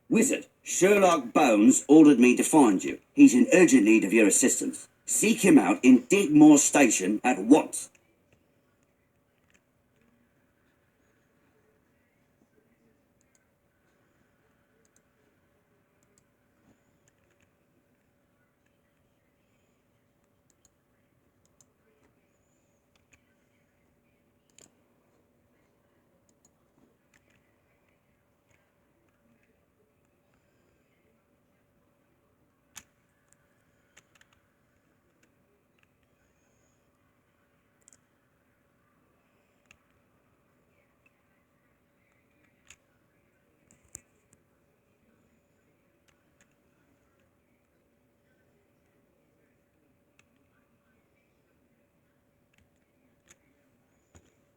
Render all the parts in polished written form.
Wizard, Sherlock Bones ordered me to find you. He's in urgent need of your assistance. Seek him out in Digmore Station at once.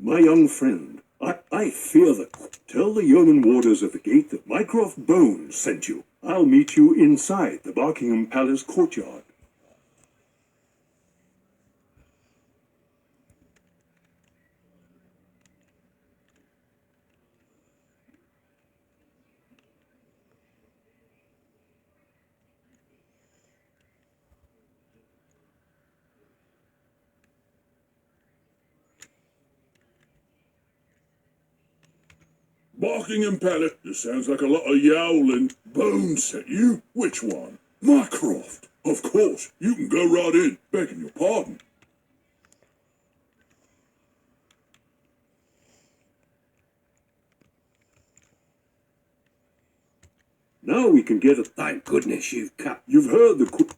My young friend, I fear the... Tell the yeoman warders at the gate that Mycroft Bones sent you. I'll meet you inside the Barkingham Palace courtyard. Buckingham Palace. This sounds like a lot of yowling. Bones sent you? Which one? Mycroft. Of course. You can go right in. Begging your pardon. Now we can get a... Thank goodness you've come. You've heard the...